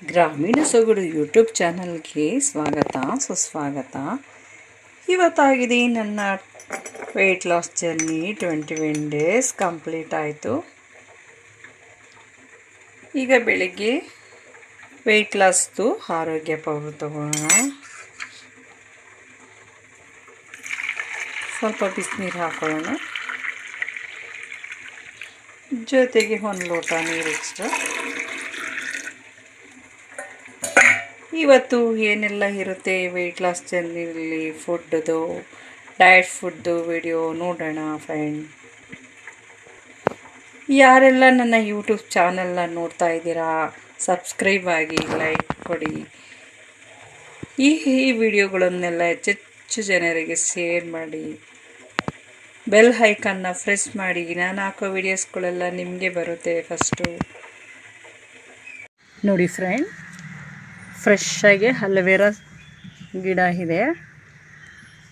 ಗ್ರಾಮೀಣ ಸೊಗಡು ಯೂಟ್ಯೂಬ್ ಚಾನಲ್ಗೆ ಸ್ವಾಗತ ಸುಸ್ವಾಗತ. ಇವತ್ತಾಗಿದೆ ನನ್ನ weight loss journey 21 days complete ಆಯಿತು. ಈಗ ಬೆಳಿಗ್ಗೆ ವೆಯ್ಟ್ ಲಾಸ್ದು ಆರೋಗ್ಯ ಪೌಡರ್ ತಗೊಳ್ಳೋಣ. ಸ್ವಲ್ಪ ಬಿಸಿನೀರು ಹಾಕೊಳ್ಳೋಣ, ಜೊತೆಗೆ 1 ಲೋಟ ನೀರು ಎಕ್ಸ್ಟ್ರಾ. ಇವತ್ತು ಏನೆಲ್ಲ ಇರುತ್ತೆ ವೆಯ್ಟ್ ಲಾಸ್ ಜರ್ನಿಯಲ್ಲಿ, ಫುಡ್ದು ಡಯಟ್ ಫುಡ್ದು ವಿಡಿಯೋ ನೋಡೋಣ ಫ್ರೆಂಡ್. ಯಾರೆಲ್ಲ ನನ್ನ ಯೂಟ್ಯೂಬ್ ಚಾನಲ್ನ ನೋಡ್ತಾ ಇದ್ದೀರಾ, ಸಬ್ಸ್ಕ್ರೈಬ್ ಆಗಿ, ಲೈಕ್ ಕೊಡಿ. ಈ ವಿಡಿಯೋಗಳನ್ನೆಲ್ಲ ಹೆಚ್ಚೆಚ್ಚು ಜನರಿಗೆ ಶೇರ್ ಮಾಡಿ, ಬೆಲ್ ಐಕನ್ನ ಪ್ರೆಸ್ ಮಾಡಿ. ನಾನು ಹಾಕೋ ವಿಡಿಯೋಸ್ಗಳೆಲ್ಲ ನಿಮಗೆ ಬರುತ್ತೆ ಫಸ್ಟು. ನೋಡಿ ಫ್ರೆಂಡ್, ಫ್ರೆಶ್ಶಾಗಿ ಅಲೋವೆರಾ ಗಿಡ ಇದೆ.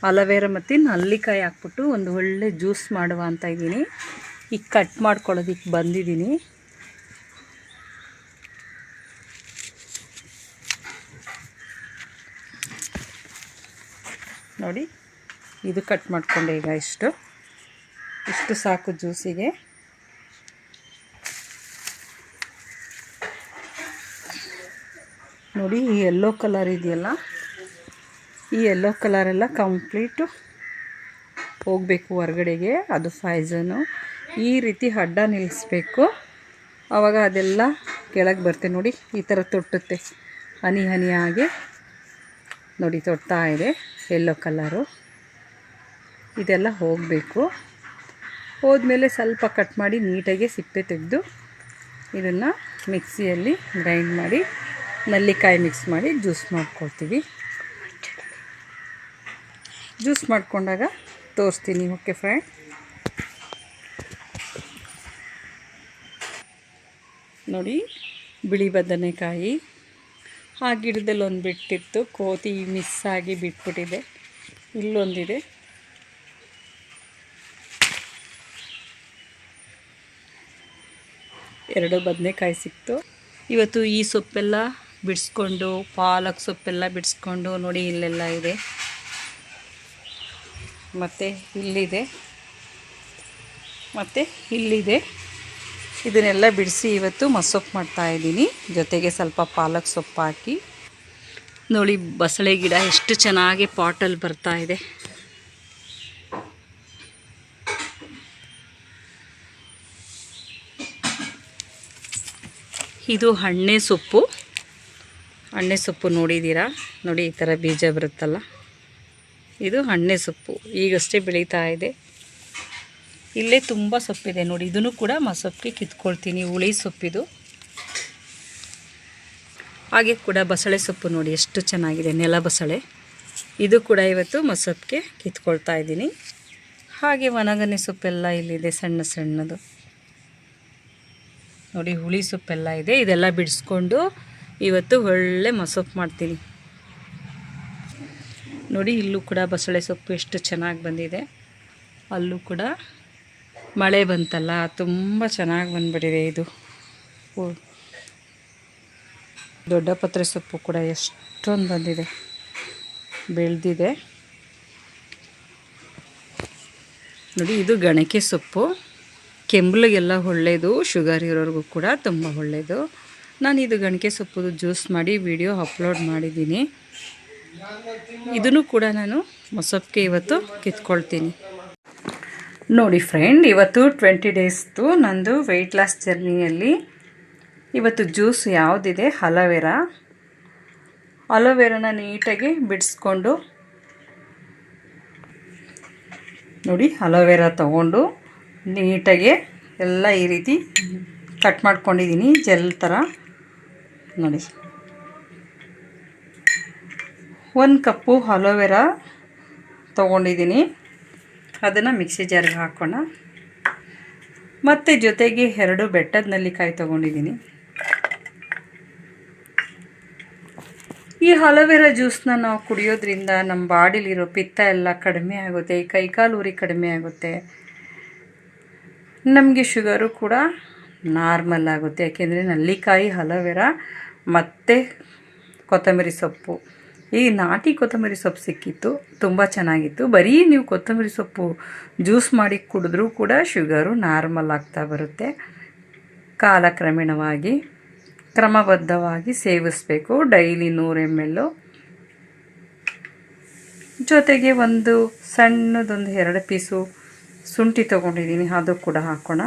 ಅಲೋವೆರಾ ಮತ್ತು ನಲ್ಲಿಕಾಯಿ ಹಾಕ್ಬಿಟ್ಟು ಒಂದು ಒಳ್ಳೆ ಜ್ಯೂಸ್ ಮಾಡುವ ಅಂತ ಇದ್ದೀನಿ. ಈಗ ಕಟ್ ಮಾಡ್ಕೊಳ್ಳೋದಕ್ಕೆ ಬಂದಿದ್ದೀನಿ. ನೋಡಿ, ಇದು ಕಟ್ ಮಾಡಿಕೊಂಡೆ. ಈಗ ಇಷ್ಟು ಸಾಕು ಜ್ಯೂಸಿಗೆ. ನೋಡಿ, ಈ ಯೆಲ್ಲೋ ಕಲರ್ ಇದೆಯಲ್ಲ, ಈ ಯೆಲ್ಲೋ ಕಲರೆಲ್ಲ ಕಂಪ್ಲೀಟು ಹೋಗಬೇಕು ಹೊರಗಡೆಗೆ. ಅದು ಪಾಯ್ಸನು. ಈ ರೀತಿ ಅಡ್ಡ ನಿಲ್ಲಿಸ್ಬೇಕು, ಆವಾಗ ಅದೆಲ್ಲ ಕೆಳಗೆ ಬರುತ್ತೆ. ನೋಡಿ, ಈ ಥರ ತೊಟ್ಟುತ್ತೆ, ಹನಿ ಹನಿಯಾಗಿ. ನೋಡಿ, ತೊಡ್ತಾ ಇದೆ ಯೆಲ್ಲೋ ಕಲರು. ಇದೆಲ್ಲ ಹೋಗಬೇಕು. ಹೋದ್ಮೇಲೆ ಸ್ವಲ್ಪ ಕಟ್ ಮಾಡಿ ನೀಟಾಗಿ ಸಿಪ್ಪೆ ತೆಗೆದು ಇದನ್ನು ಮಿಕ್ಸಿಯಲ್ಲಿ ಗ್ರೈಂಡ್ ಮಾಡಿ ನಲ್ಲಿಕಾಯಿ ಮಿಕ್ಸ್ ಮಾಡಿ ಜ್ಯೂಸ್ ಮಾಡ್ಕೊಳ್ತೀವಿ. ಜ್ಯೂಸ್ ಮಾಡ್ಕೊಂಡಾಗ ತೋರಿಸ್ತೀನಿ. Okay friend. ನೋಡಿ, ಬಿಳಿ ಬದನೆಕಾಯಿ ಆ ಗಿಡದಲ್ಲಿ ಒಂದು ಬಿಟ್ಟಿತ್ತು, ಕೋತಿ ಮಿಸ್ ಆಗಿ ಬಿಟ್ಬಿಟ್ಟಿದೆ. ಇಲ್ಲೊಂದಿದೆ. ಎರಡು ಬದನೆಕಾಯಿ ಸಿಕ್ತು. ಇವತ್ತು ಈ ಸೊಪ್ಪೆಲ್ಲ ಬಿಡಿಸ್ಕೊಂಡು, ಪಾಲಕ್ ಸೊಪ್ಪೆಲ್ಲ ಬಿಡಿಸ್ಕೊಂಡು, ನೋಡಿ ಇಲ್ಲೆಲ್ಲ ಇದೆ, ಮತ್ತು ಇಲ್ಲಿದೆ, ಮತ್ತು ಇಲ್ಲಿದೆ. ಇದನ್ನೆಲ್ಲ ಬಿಡಿಸಿ ಇವತ್ತು ಮಸೊಪ್ಪು ಮಾಡ್ತಾಯಿದ್ದೀನಿ. ಜೊತೆಗೆ ಸ್ವಲ್ಪ ಪಾಲಕ್ ಸೊಪ್ಪು ಹಾಕಿ. ನೋಡಿ, ಬಸಳೆ ಗಿಡ ಎಷ್ಟು ಚೆನ್ನಾಗಿ ಪಾಟಲ್ಲಿ ಬರ್ತಾ ಇದೆ. ಇದು ಹಣ್ಣೆ ಸೊಪ್ಪು. ಹಣ್ಣೆ ಸೊಪ್ಪು ನೋಡಿದ್ದೀರಾ? ನೋಡಿ, ಈ ಥರ ಬೀಜ ಬರುತ್ತಲ್ಲ, ಇದು ಹಣ್ಣೆ ಸೊಪ್ಪು. ಈಗಷ್ಟೇ ಬೆಳೀತಾ ಇದೆ. ಇಲ್ಲೇ ತುಂಬ ಸೊಪ್ಪಿದೆ ನೋಡಿ. ಇದನ್ನು ಕೂಡ ಮಸೊಪ್ಪಿಗೆ ಕಿತ್ಕೊಳ್ತೀನಿ. ಹುಳಿ ಸೊಪ್ಪಿದು. ಹಾಗೆ ಕೂಡ ಬಸಳೆ ಸೊಪ್ಪು ನೋಡಿ ಎಷ್ಟು ಚೆನ್ನಾಗಿದೆ, ನೆಲ ಬಸಳೆ. ಇದು ಕೂಡ ಇವತ್ತು ಮಸೊಪ್ಪಿಗೆ ಕಿತ್ಕೊಳ್ತಾ ಇದ್ದೀನಿ. ಹಾಗೆ ಒಣಗನೆ ಸೊಪ್ಪೆಲ್ಲ ಇಲ್ಲಿದೆ, ಸಣ್ಣ ಸಣ್ಣದು. ನೋಡಿ, ಹುಳಿ ಸೊಪ್ಪೆಲ್ಲ ಇದೆ. ಇದೆಲ್ಲ ಬಿಡಿಸ್ಕೊಂಡು ಇವತ್ತು ಒಳ್ಳೆ ಮಸೊಪ್ಪು ಮಾಡ್ತೀನಿ. ನೋಡಿ, ಇಲ್ಲೂ ಕೂಡ ಬಸಳೆ ಸೊಪ್ಪು ಎಷ್ಟು ಚೆನ್ನಾಗಿ ಬಂದಿದೆ. ಅಲ್ಲೂ ಕೂಡ ಮಳೆ ಬಂತಲ್ಲ, ತುಂಬ ಚೆನ್ನಾಗಿ ಬಂದ್ಬಿಟ್ಟಿದೆ. ಇದು ದೊಡ್ಡ ಪತ್ರೆ ಸೊಪ್ಪು ಕೂಡ ಎಷ್ಟೊಂದು ಬಂದಿದೆ, ಬೆಳೆದಿದೆ. ನೋಡಿ, ಇದು ಗಣಕೆ ಸೊಪ್ಪು. ಕೆಂಬಳಿಗೆಲ್ಲ ಒಳ್ಳೆಯದು, ಶುಗರ್ ಇರೋರಿಗೂ ಕೂಡ ತುಂಬ ಒಳ್ಳೆಯದು. ನಾನು ಇದು ಗಣಕೆ ಸೊಪ್ಪು ಜ್ಯೂಸ್ ಮಾಡಿ ವಿಡಿಯೋ ಅಪ್ಲೋಡ್ ಮಾಡಿದ್ದೀನಿ. ಇದನ್ನು ಕೂಡ ನಾನು ಮಸೊಪ್ಪಿಗೆ ಇವತ್ತು ಕಿತ್ಕೊಳ್ತೀನಿ. ನೋಡಿ ಫ್ರೆಂಡ್, ಇವತ್ತು 20 ಡೇಸ್ದು ನಂದು ವೆಯ್ಟ್ ಲಾಸ್ ಜರ್ನಿಯಲ್ಲಿ ಇವತ್ತು ಜ್ಯೂಸ್ ಯಾವುದಿದೆ, ಅಲೋವೆರಾನ ನೀಟಾಗಿ ಬಿಡಿಸ್ಕೊಂಡು, ನೋಡಿ ಅಲೋವೆರಾ ತೊಗೊಂಡು ನೀಟಾಗಿ ಎಲ್ಲ ಈ ರೀತಿ ಕಟ್ ಮಾಡ್ಕೊಂಡಿದ್ದೀನಿ, ಜೆಲ್ ಥರ. ನೋಡಿ, 1 ಕಪ್ಪು ಅಲೋವೆರಾ ತೊಗೊಂಡಿದ್ದೀನಿ. ಅದನ್ನು ಮಿಕ್ಸಿ ಜಾರ್ಗೆ ಹಾಕೋಣ. ಮತ್ತು ಜೊತೆಗೆ 2 ಬೆಟ್ಟದ ನಲ್ಲಿಕಾಯಿ ತೊಗೊಂಡಿದ್ದೀನಿ. ಈ ಅಲೋವೆರಾ ಜ್ಯೂಸನ್ನ ನಾವು ಕುಡಿಯೋದ್ರಿಂದ ನಮ್ಮ ಬಾಡಿಲಿರೋ ಪಿತ್ತ ಎಲ್ಲ ಕಡಿಮೆ ಆಗುತ್ತೆ, ಕೈಕಾಲು ಉರಿ ಕಡಿಮೆ ಆಗುತ್ತೆ. ನಮಗೆ ಶುಗರು ಕೂಡ ನಾರ್ಮಲ್ ಆಗುತ್ತೆ. ಯಾಕೆಂದರೆ ನಲ್ಲಿಕಾಯಿ ಅಲೋವೆರಾ ಮತ್ತು ಕೊತ್ತಂಬರಿ ಸೊಪ್ಪು. ಈ ನಾಟಿ ಕೊತ್ತಂಬರಿ ಸೊಪ್ಪು ಸಿಕ್ಕಿತ್ತು, ತುಂಬ ಚೆನ್ನಾಗಿತ್ತು. ಬರೀ ನೀವು ಕೊತ್ತಂಬರಿ ಸೊಪ್ಪು ಜ್ಯೂಸ್ ಮಾಡಿ ಕುಡಿದ್ರೂ ಕೂಡ ಶುಗರು ನಾರ್ಮಲ್ ಆಗ್ತಾ ಬರುತ್ತೆ. ಕಾಲಕ್ರಮೇಣವಾಗಿ ಕ್ರಮಬದ್ಧವಾಗಿ ಸೇವಿಸಬೇಕು. Daily 100 ml. ಜೊತೆಗೆ ಒಂದು ಸಣ್ಣದೊಂದು 2 ಪೀಸು ಶುಂಠಿ ತೊಗೊಂಡಿದ್ದೀನಿ, ಅದು ಕೂಡ ಹಾಕೋಣ.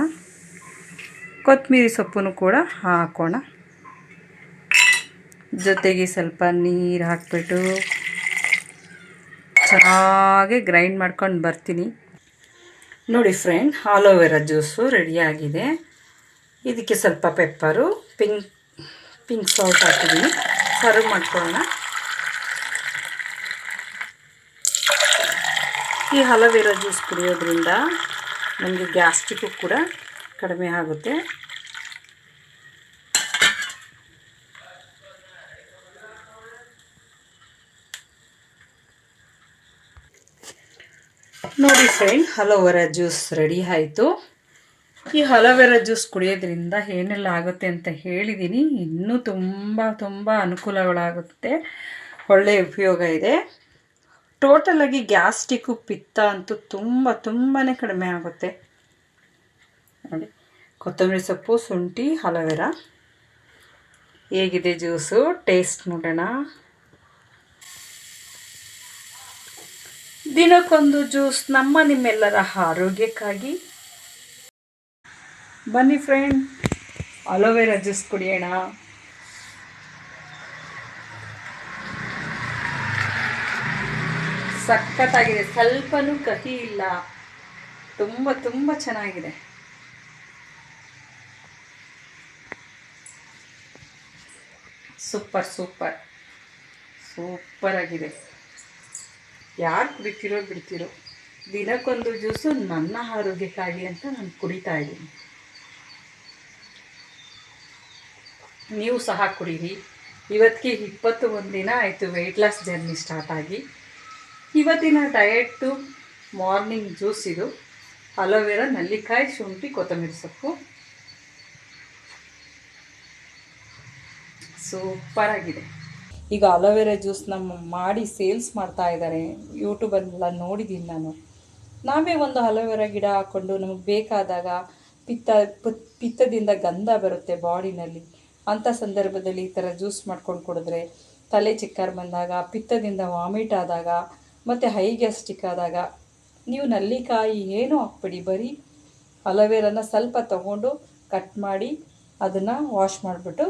ಕೊತ್ತಂಬರಿ ಸೊಪ್ಪನ್ನು ಕೂಡ ಹಾಕೋಣ. ಜೊತೆಗೆ ಸ್ವಲ್ಪ ನೀರು ಹಾಕ್ಬಿಟ್ಟು ಚೆನ್ನಾಗಿ ಗ್ರೈಂಡ್ ಮಾಡ್ಕೊಂಡು ಬರ್ತೀನಿ. ನೋಡಿ ಫ್ರೆಂಡ್, ಆಲೋವೆರಾ ಜ್ಯೂಸು ರೆಡಿಯಾಗಿದೆ. ಇದಕ್ಕೆ ಸ್ವಲ್ಪ ಪೆಪ್ಪರು, ಪಿಂಕ್ ಸಾಲ್ಟ್ ಹಾಕಿದ್ದೀನಿ. ಸರ್ವ್ ಮಾಡ್ಕೊಳ್ಳೋಣ. ಈ ಆಲೋವೆರಾ ಜ್ಯೂಸ್ ಕುಡಿಯೋದ್ರಿಂದ ನಮಗೆ ಗ್ಯಾಸ್ಟ್ರಿಕ್ಕು ಕೂಡ ಕಡಿಮೆ ಆಗುತ್ತೆ. ನೋಡಿ ಫ್ರೆಂಡ್, ಆಲೋವೆರಾ ಜ್ಯೂಸ್ ರೆಡಿ ಆಯಿತು. ಈ ಆಲೋವೆರಾ ಜ್ಯೂಸ್ ಕುಡಿಯೋದ್ರಿಂದ ಏನೆಲ್ಲ ಆಗುತ್ತೆ ಅಂತ ಹೇಳಿದ್ದೀನಿ. ಇನ್ನೂ ತುಂಬ ಅನುಕೂಲಗಳಾಗುತ್ತೆ, ಒಳ್ಳೆಯ ಉಪಯೋಗ ಇದೆ. ಟೋಟಲಾಗಿ ಗ್ಯಾಸ್ಟ್ರಿಕ್ಕು, ಪಿತ್ತ ಅಂತೂ ತುಂಬಾ ಕಡಿಮೆ ಆಗುತ್ತೆ. ನೋಡಿ, ಕೊತ್ತಂಬರಿ ಸೊಪ್ಪು, ಶುಂಠಿ, ಆಲೋವೆರಾ. ಹೇಗಿದೆ ಜ್ಯೂಸು? ಟೇಸ್ಟ್ ನೋಡೋಣ. ದಿನಕ್ಕೊಂದು ಜ್ಯೂಸ್ ನಿಮ್ಮೆಲ್ಲರ ಆರೋಗ್ಯಕ್ಕಾಗಿ. ಬನ್ನಿ ಫ್ರೆಂಡ್, ಆಲೋವೆರಾ ಜ್ಯೂಸ್ ಕುಡಿಯೋಣ. ಸಖತ್ತಾಗಿದೆ, ಸ್ವಲ್ಪನೂ ಕಹಿ ಇಲ್ಲ, ತುಂಬ ಚೆನ್ನಾಗಿದೆ. ಸೂಪರ್ ಆಗಿದೆ. ಯಾರು ಕುಡಿತೀರೋ ಬಿಡ್ತೀರೋ, ದಿನಕ್ಕೊಂದು ಜ್ಯೂಸು ನನ್ನ ಆರೋಗ್ಯಕ್ಕಾಗಿ ಅಂತ ನಾನು ಕುಡಿತಾ ಇದ್ದೀನಿ. ನೀವು ಸಹ ಕುಡೀರಿ. ಇವತ್ತಿಗೆ 21 ದಿನ ಆಯಿತು ವೆಯ್ಟ್ ಲಾಸ್ ಜರ್ನಿ ಸ್ಟಾರ್ಟ್ ಆಗಿ. ಇವತ್ತಿನ ಡಯೆಟ್ಟು ಮಾರ್ನಿಂಗ್ ಜ್ಯೂಸ್ ಇದು. ಆಲೋವೆರಾ, ನಲ್ಲಿಕಾಯಿ, ಶುಂಠಿ, ಕೊತ್ತಂಬರಿ ಸೊಪ್ಪು. ಸೂಪರಾಗಿದೆ. ಈಗ ಆಲೋವೆರಾ ಜ್ಯೂಸ್ನ ಮಾಡಿ ಸೇಲ್ಸ್ ಮಾಡ್ತಾ ಇದ್ದಾರೆ. ಯೂಟ್ಯೂಬಲ್ಲೆಲ್ಲ ನೋಡಿದ್ದೀನಿ ನಾನು. ನಾವೇ ಒಂದು ಆಲೋವೆರಾ ಗಿಡ ಹಾಕ್ಕೊಂಡು ನಮಗೆ ಬೇಕಾದಾಗ ಪಿತ್ತದಿಂದ ಗಂಧ ಬರುತ್ತೆ ಬಾಡಿನಲ್ಲಿ. ಅಂಥ ಸಂದರ್ಭದಲ್ಲಿ ಈ ಥರ ಜ್ಯೂಸ್ ಮಾಡ್ಕೊಂಡು ಕುಡಿದ್ರೆ, ತಲೆ ಚಕ್ಕರ್ ಬಂದಾಗ, ಪಿತ್ತದಿಂದ ವಾಮಿಟ್ ಆದಾಗ, ಮತ್ತು ಹೈ ಗ್ಯಾಸ್ಟ್ರಿಕ್ ಆದಾಗ ನೀವು ನಲ್ಲಿಕಾಯಿ ಏನೂ ಹಾಕ್ಬೇಡಿ. ಬರೀ ಆಲೋವೆರಾನ ಸ್ವಲ್ಪ ತೊಗೊಂಡು ಕಟ್ ಮಾಡಿ ಅದನ್ನು ವಾಶ್ ಮಾಡಿಬಿಟ್ಟು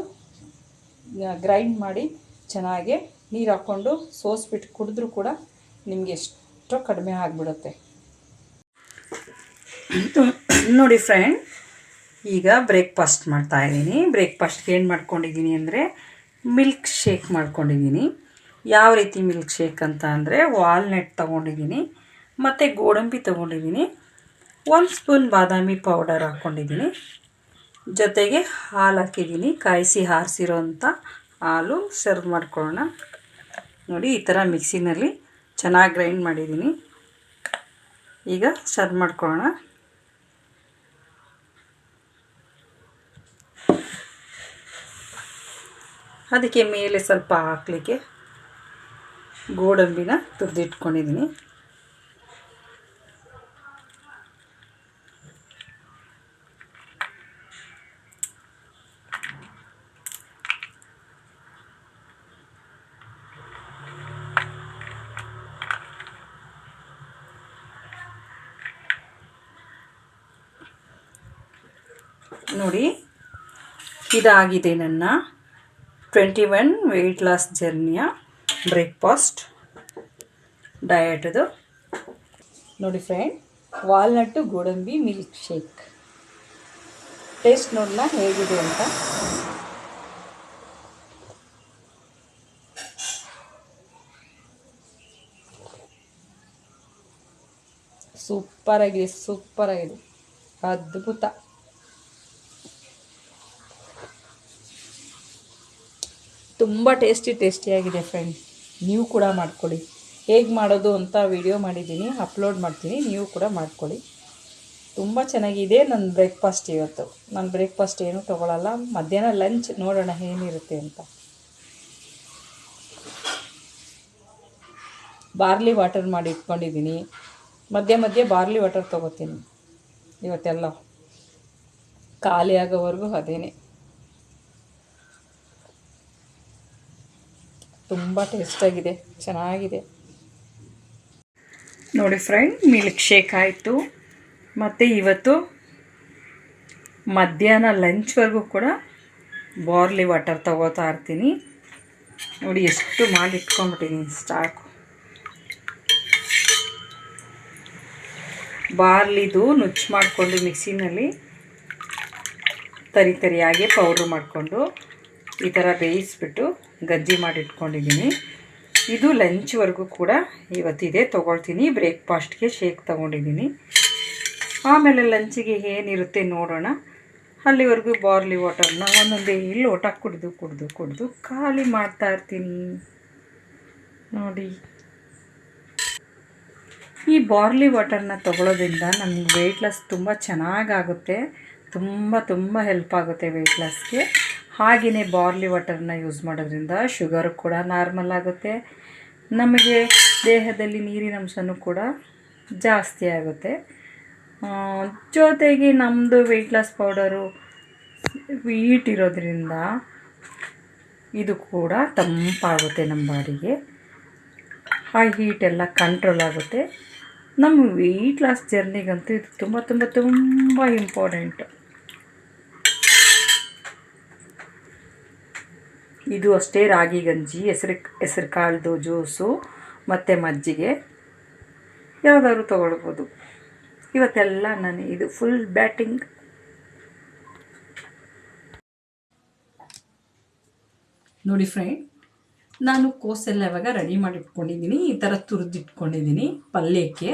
ಗ್ರೈಂಡ್ ಮಾಡಿ ಚೆನ್ನಾಗಿ ನೀರು ಹಾಕ್ಕೊಂಡು ಸೋಸ್ಬಿಟ್ಟು ಕುಡಿದ್ರೂ ಕೂಡ ನಿಮಗೆ ಎಷ್ಟೋ ಕಡಿಮೆ ಆಗಿಬಿಡುತ್ತೆ. ನೋಡಿ ಫ್ರೆಂಡ್, ಈಗ ಬ್ರೇಕ್ಫಾಸ್ಟ್ ಮಾಡ್ತಾಯಿದ್ದೀನಿ. ಬ್ರೇಕ್ಫಾಸ್ಟ್ಗೆ ಏನು ಮಾಡ್ಕೊಂಡಿದ್ದೀನಿ ಅಂದರೆ ಮಿಲ್ಕ್ ಶೇಕ್ ಮಾಡ್ಕೊಂಡಿದ್ದೀನಿ. ಯಾವ ರೀತಿ ಮಿಲ್ಕ್ ಶೇಕ್ ಅಂತ ಅಂದರೆ, ವಾಲ್ನಟ್ ತೊಗೊಂಡಿದ್ದೀನಿ, ಮತ್ತು ಗೋಡಂಬಿ ತೊಗೊಂಡಿದ್ದೀನಿ, 1 ಸ್ಪೂನ್ ಬಾದಾಮಿ ಪೌಡರ್ ಹಾಕ್ಕೊಂಡಿದ್ದೀನಿ, ಜೊತೆಗೆ ಹಾಲು ಹಾಕಿದ್ದೀನಿ, ಕಾಯಿಸಿ ಆರಿಸಿರೋಂಥ ಹಾಲು. ಸರ್ವ್ ಮಾಡ್ಕೊಳ್ಳೋಣ. ನೋಡಿ, ಈ ಥರ ಮಿಕ್ಸಿನಲ್ಲಿ ಚೆನ್ನಾಗಿ ಗ್ರೈಂಡ್ ಮಾಡಿದ್ದೀನಿ. ಈಗ ಸರ್ವ್ ಮಾಡ್ಕೊಳ್ಳೋಣ. ಅದಕ್ಕೆ ಮೇಲೆ ಸ್ವಲ್ಪ ಹಾಕಲಿಕ್ಕೆ ಗೋಡಂಬಿನ ತುರಿದಿಟ್ಕೊಂಡಿದ್ದೀನಿ. ನೋಡಿ, ಇದಾಗಿದೆ ನನ್ನ 21 ವೆಯ್ಟ್ ಲಾಸ್ ಜರ್ನಿಯ ಬ್ರೇಕ್ಫಾಸ್ಟ್ ಡಯಟದು. ನೋಡಿ ಫ್ರೆಂಡ್, ವಾಲ್ನಟ್ಟು ಗೋಡಂಬಿ ಮಿಲ್ಕ್ ಶೇಕ್. ಟೇಸ್ಟ್ ನೋಡೋಣ ಹೇಗಿದೆ ಅಂತ. ಸೂಪರಾಗಿದೆ, ಅದ್ಭುತ. ತುಂಬ ಟೇಸ್ಟಿಯಾಗಿದೆ ಫ್ರೆಂಡ್. ನೀವು ಕೂಡ ಮಾಡ್ಕೊಳ್ಳಿ. ಹೇಗೆ ಮಾಡೋದು ಅಂತ ವಿಡಿಯೋ ಮಾಡಿದ್ದೀನಿ, ಅಪ್ಲೋಡ್ ಮಾಡ್ತೀನಿ, ನೀವು ಕೂಡ ಮಾಡ್ಕೊಳ್ಳಿ. ತುಂಬ ಚೆನ್ನಾಗಿದೆ ನನ್ನ ಬ್ರೇಕ್ಫಾಸ್ಟ್ ಇವತ್ತು. ನಾನು ಬ್ರೇಕ್ಫಾಸ್ಟ್ ಏನೂ ತೊಗೊಳಲ್ಲ. ಮಧ್ಯಾಹ್ನ ಲಂಚ್ ನೋಡೋಣ ಏನಿರುತ್ತೆ ಅಂತ. ಬಾರ್ಲಿ ವಾಟರ್ ಮಾಡಿ ಇಟ್ಕೊಂಡಿದ್ದೀನಿ. ಮಧ್ಯೆ ಮಧ್ಯೆ ಬಾರ್ಲಿ ವಾಟರ್ ತೊಗೋತೀನಿ. ಇವತ್ತೆಲ್ಲ ಖಾಲಿ ಆಗೋವರೆಗೂ ಅದೇನೆ. ತುಂಬ ಟೇಸ್ಟಾಗಿದೆ, ಚೆನ್ನಾಗಿದೆ. ನೋಡಿ ಫ್ರೆಂಡ್, ಮಿಲ್ಕ್ ಶೇಕ್ ಆಯಿತು. ಮತ್ತು ಇವತ್ತು ಮಧ್ಯಾಹ್ನ ಲಂಚ್ವರೆಗೂ ಕೂಡ ಬಾರ್ಲಿ ವಾಟರ್ ತಗೋತಾ ಇರ್ತೀನಿ. ನೋಡಿ ಎಷ್ಟು ಮಾಡಿ ಇಟ್ಕೊಂಡ್ಬಿಟ್ಟಿದ್ದೀನಿ ಸ್ಟಾಕು. ಬಾರ್ಲಿದು ನುಚ್ಚು ಮಾಡಿಕೊಂಡು ಮಿಕ್ಸಿನಲ್ಲಿ ತರಿಯಾಗಿ ಪೌಡ್ರ್ ಮಾಡಿಕೊಂಡು ಈ ಥರ ಬೇಯಿಸ್ಬಿಟ್ಟು ಗಜ್ಜಿ ಮಾಡಿ ಇಟ್ಕೊಂಡಿದ್ದೀನಿ. ಇದು ಲಂಚ್ವರೆಗೂ ಕೂಡ ಇವತ್ತಿದೆ ತೊಗೊಳ್ತೀನಿ. ಬ್ರೇಕ್ಫಾಸ್ಟ್ಗೆ ಶೇಕ್ ತೊಗೊಂಡಿದ್ದೀನಿ. ಆಮೇಲೆ ಲಂಚಿಗೆ ಏನಿರುತ್ತೆ ನೋಡೋಣ. ಅಲ್ಲಿವರೆಗೂ ಬಾರ್ಲಿ ವಾಟರ್ನ ಒಂದೊಂದೇ ಲೋಟ ಕುಡಿದು ಖಾಲಿ ಮಾಡ್ತಾ ಇರ್ತೀನಿ. ನೋಡಿ, ಈ ಬಾರ್ಲಿ ವಾಟರ್ನ ತೊಗೊಳೋದ್ರಿಂದ ನಮಗೆ ವೆಯ್ಟ್ ಲಾಸ್ ತುಂಬ ಚೆನ್ನಾಗಾಗುತ್ತೆ. ತುಂಬ ಹೆಲ್ಪ್ ಆಗುತ್ತೆ ವೆಯ್ಟ್ ಲಾಸ್ಗೆ. ಹಾಗೆಯೇ ಬಾರ್ಲಿ ವಾಟರ್ನ ಯೂಸ್ ಮಾಡೋದ್ರಿಂದ ಶುಗರ್ ಕೂಡ ನಾರ್ಮಲ್ ಆಗುತ್ತೆ. ನಮಗೆ ದೇಹದಲ್ಲಿ ನೀರಿನ ಅಂಶನೂ ಕೂಡ ಜಾಸ್ತಿ ಆಗುತ್ತೆ. ಜೊತೆಗೆ ನಮ್ಮದು ವೆಯ್ಟ್ ಲಾಸ್ ಪೌಡರು ವೀಟ್ ಇರೋದ್ರಿಂದ ಇದು ಕೂಡ ತಂಪಾಗುತ್ತೆ ನಮ್ಮ ಬಾಡಿಗೆ. ಹೈ ಹೀಟೆಲ್ಲ ಕಂಟ್ರೋಲ್ ಆಗುತ್ತೆ. ನಮ್ಮ ವೆಯ್ಟ್ ಲಾಸ್ ಜರ್ನಿಗಂತೂ ಇದು ತುಂಬ ಇಂಪಾರ್ಟೆಂಟು. ಇದು ಅಷ್ಟೇ, ರಾಗಿ ಗಂಜಿ, ಹೆಸರು ಕಾಳ್ದು ಜ್ಯೂಸು ಮತ್ತು ಮಜ್ಜಿಗೆ ಯಾವುದಾದ್ರು ತೊಗೊಳ್ಬೋದು. ಇವತ್ತೆಲ್ಲ ನಾನು ಇದು ಫುಲ್ ಬ್ಯಾಟಿಂಗ್. ನೋಡಿ ಫ್ರೆಂಡ್, ನಾನು ಕೋಸೆಲ್ಲ ಇವಾಗ ರೆಡಿ ಮಾಡಿ ಇಟ್ಕೊಂಡಿದ್ದೀನಿ. ಈ ಥರ ತುರಿದಿಟ್ಕೊಂಡಿದ್ದೀನಿ ಪಲ್ಯಕ್ಕೆ.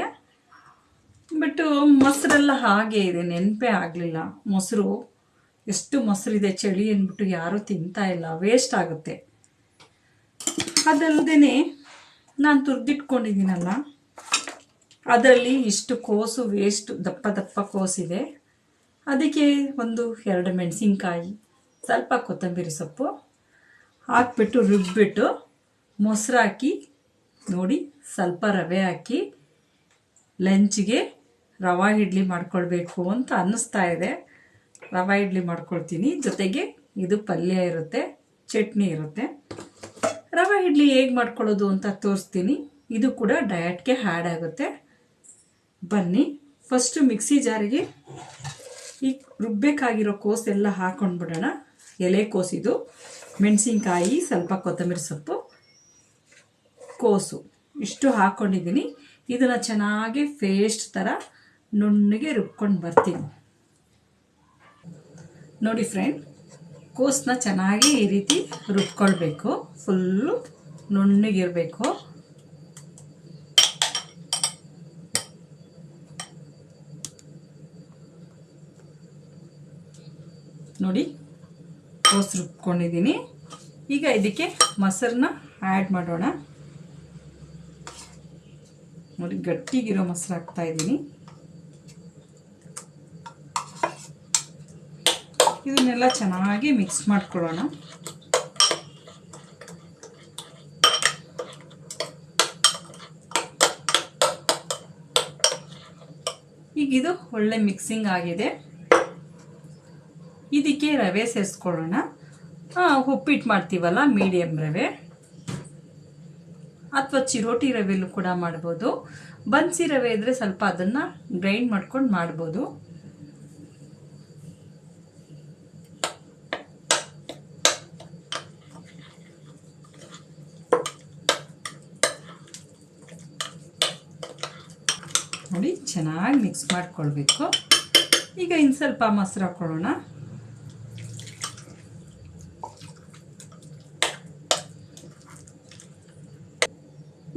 ಬಟ್ ಮೊಸರೆಲ್ಲ ಹಾಗೆ ಇದೆ, ನೆನಪೇ ಆಗಲಿಲ್ಲ. ಮೊಸರು ಎಷ್ಟು ಮೊಸರಿದೆ, ಚಳಿ ಅಂದ್ಬಿಟ್ಟು ಯಾರೂ ತಿಂತಾ ಇಲ್ಲ, ವೇಸ್ಟ್ ಆಗುತ್ತೆ. ಅದಲ್ಲದೆ ನಾನು ತುರಿದಿಟ್ಕೊಂಡಿದ್ದೀನಲ್ಲ, ಅದರಲ್ಲಿ ಇಷ್ಟು ಕೋಸು ವೇಸ್ಟ್, ದಪ್ಪ ಕೋಸಿದೆ. ಅದಕ್ಕೆ 1-2 ಮೆಣಸಿನ್ಕಾಯಿ, ಸ್ವಲ್ಪ ಕೊತ್ತಂಬರಿ ಸೊಪ್ಪು ಹಾಕ್ಬಿಟ್ಟು ರುಬ್ಬಿಬಿಟ್ಟು ಮೊಸರು ಹಾಕಿ, ನೋಡಿ ಸ್ವಲ್ಪ ರವೆ ಹಾಕಿ ಲಂಚ್ಗೆ ರವೆ ಇಡ್ಲಿ ಮಾಡ್ಕೊಳ್ಬೇಕು ಅಂತ ಅನ್ನಿಸ್ತಾ ಇದೆ. ರವೆ ಇಡ್ಲಿ ಮಾಡ್ಕೊಳ್ತೀನಿ. ಜೊತೆಗೆ ಇದು ಪಲ್ಯ ಇರುತ್ತೆ, ಚಟ್ನಿ ಇರುತ್ತೆ. ರವೆ ಇಡ್ಲಿ ಹೇಗೆ ಮಾಡ್ಕೊಳ್ಳೋದು ಅಂತ ತೋರಿಸ್ತೀನಿ. ಇದು ಕೂಡ ಡಯಟ್ಗೆ ಆ್ಯಡ್ ಆಗುತ್ತೆ. ಬನ್ನಿ, ಫಸ್ಟು ಮಿಕ್ಸಿ ಜಾರಿಗೆ ಈ ರುಬ್ಬೇಕಾಗಿರೋ ಕೋಸೆಲ್ಲ ಹಾಕೊಂಡ್ಬಿಡೋಣ. ಎಲೆ ಕೋಸಿದು, ಮೆಣಸಿನ್ಕಾಯಿ, ಸ್ವಲ್ಪ ಕೊತ್ತಂಬರಿ ಸೊಪ್ಪು, ಕೋಸು ಇಷ್ಟು ಹಾಕ್ಕೊಂಡಿದ್ದೀನಿ. ಇದನ್ನು ಚೆನ್ನಾಗಿ ಪೇಸ್ಟ್ ಥರ ನುಣ್ಣಗೆ ರುಬ್ಕೊಂಡು ಬರ್ತೀನಿ. ನೋಡಿ ಫ್ರೆಂಡ್, ಕೋಸನ್ನ ಚೆನ್ನಾಗಿ ಈ ರೀತಿ ರುಬ್ಕೊಳ್ಬೇಕು. ಫುಲ್ಲು ನುಣ್ಣಗಿರಬೇಕು. ನೋಡಿ, ಕೋಸು ರುಬ್ಕೊಂಡಿದ್ದೀನಿ. ಈಗ ಇದಕ್ಕೆ ಮೊಸರನ್ನ ಆ್ಯಡ್ ಮಾಡೋಣ. ನೋಡಿ, ಗಟ್ಟಿಗಿರೋ ಮೊಸರು ಹಾಕ್ತಾ ಇದ್ದೀನಿ. ಇದನ್ನೆಲ್ಲ ಚೆನ್ನಾಗಿ ಮಿಕ್ಸ್ ಮಾಡ್ಕೊಳ್ಳೋಣ. ಈಗ ಇದು ಒಳ್ಳೆ ಮಿಕ್ಸಿಂಗ್ ಆಗಿದೆ. ಇದಕ್ಕೆ ರವೆ ಸೇರಿಸ್ಕೊಳ್ಳೋಣ. ಉಪ್ಪಿಟ್ಟು ಮಾಡ್ತೀವಲ್ಲ, ಮೀಡಿಯಮ್ ರವೆ ಅಥವಾ ಚಿರೋಟಿ ರವೆಲ್ಲೂ ಕೂಡ ಮಾಡ್ಬೋದು. ಬನ್ಸಿ ರವೆ ಇದ್ದರೆ ಸ್ವಲ್ಪ ಅದನ್ನು ಗ್ರೈಂಡ್ ಮಾಡ್ಕೊಂಡು ಮಾಡ್ಬೋದು. ನೋಡಿ, ಚೆನ್ನಾಗಿ ಮಿಕ್ಸ್ ಮಾಡ್ಕೊಳ್ಬೇಕು. ಈಗ ಇನ್ನು ಸ್ವಲ್ಪ ಮೊಸರು ಹಾಕ್ಕೊಳ್ಳೋಣ.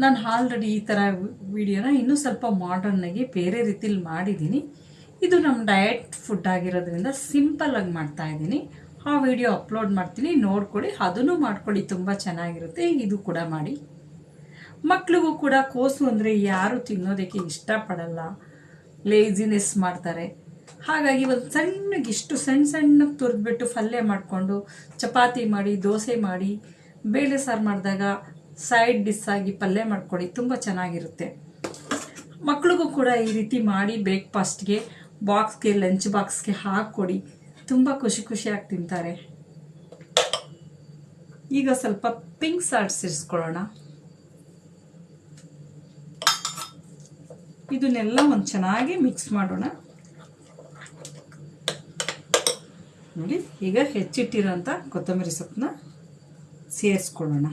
ನಾನು ಆಲ್ರೆಡಿ ಈ ಥರ ವಿಡಿಯೋನ ಇನ್ನೂ ಸ್ವಲ್ಪ ಮಾಡರ್ನಾಗಿ ಬೇರೆ ರೀತಿಲಿ ಮಾಡಿದ್ದೀನಿ. ಇದು ನಮ್ಮ ಡಯಟ್ ಫುಡ್ ಆಗಿರೋದ್ರಿಂದ ಸಿಂಪಲ್ಲಾಗಿ ಮಾಡ್ತಾಯಿದ್ದೀನಿ. ಆ ವಿಡಿಯೋ ಅಪ್ಲೋಡ್ ಮಾಡ್ತೀನಿ, ನೋಡ್ಕೊಳ್ಳಿ. ಅದನ್ನು ಮಾಡ್ಕೊಳ್ಳಿ, ತುಂಬ ಚೆನ್ನಾಗಿರುತ್ತೆ. ಇದು ಕೂಡ ಮಾಡಿ. ಮಕ್ಳಿಗೂ ಕೂಡ ಕೋಸು ಅಂದರೆ ಯಾರು ತಿನ್ನೋದಕ್ಕೆ ಇಷ್ಟಪಡಲ್ಲ. ಲೇಜಿನೆಸ್ ಮಾಡ್ತಾರೆ. ಹಾಗಾಗಿ ಒಂದು ಸಣ್ಣಗೆ ಇಷ್ಟು ಸಣ್ಣ ಸಣ್ಣಗೆ ತುರಿದ್ಬಿಟ್ಟು ಪಲ್ಯ ಮಾಡಿಕೊಂಡು ಚಪಾತಿ ಮಾಡಿ, ದೋಸೆ ಮಾಡಿ, ಬೇಳೆ ಸಾರು ಮಾಡಿದಾಗ ಸೈಡ್ ಡಿಶ್ ಆಗಿ ಪಲ್ಯ ಮಾಡ್ಕೊಳ್ಳಿ, ತುಂಬ ಚೆನ್ನಾಗಿರುತ್ತೆ. ಮಕ್ಳಿಗೂ ಕೂಡ ಈ ರೀತಿ ಮಾಡಿ ಬ್ರೇಕ್ಫಾಸ್ಟ್ಗೆ, ಬಾಕ್ಸ್ಗೆ, ಲಂಚ್ ಬಾಕ್ಸ್ಗೆ ಹಾಕ್ಕೊಡಿ, ತುಂಬ ಖುಷಿಯಾಗಿ ತಿಂತಾರೆ. ಈಗ ಸ್ವಲ್ಪ ಪಿಂಕ್ ಸಾಲ್ಟ್ ಸೇರಿಸ್ಕೊಳ್ಳೋಣ. ಇದನ್ನೆಲ್ಲ ಒಂದು ಚೆನ್ನಾಗಿ ಮಿಕ್ಸ್ ಮಾಡೋಣ. ನೋಡಿ, ಈಗ ಹೆಚ್ಚಿಟ್ಟಿರೋಂಥ ಕೊತ್ತಂಬರಿ ಸೊಪ್ಪನ್ನ ಸೇರಿಸ್ಕೊಳ್ಳೋಣ.